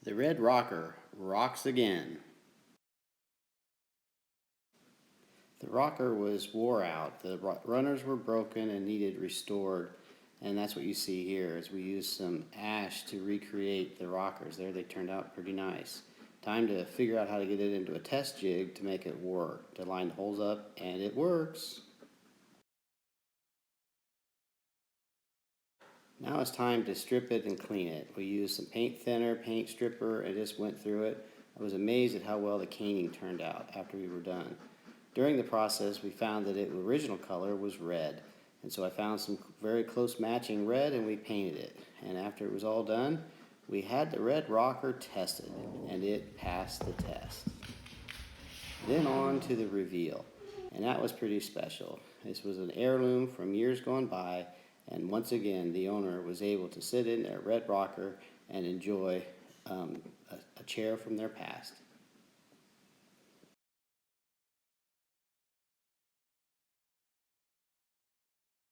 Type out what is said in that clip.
The red rocker rocks again. The rocker was wore out. The runners were broken and needed restored. And that's what you see here is we used some ash to recreate the rockers. There they turned out pretty nice. Time to figure out how to get it into a test jig to make it work. To line the holes up, and it works. Now it's time to strip it and clean it. We used some paint thinner, paint stripper, and just went through it. I was amazed at how well the caning turned out after we were done. During the process, we found that the original color was red. And so I found some very close matching red and we painted it. And after it was all done, we had the red rocker tested and it passed the test. Then on to the reveal. And that was pretty special. This was an heirloom from years gone by, and once again the owner was able to sit in their red rocker and enjoy a chair from their past.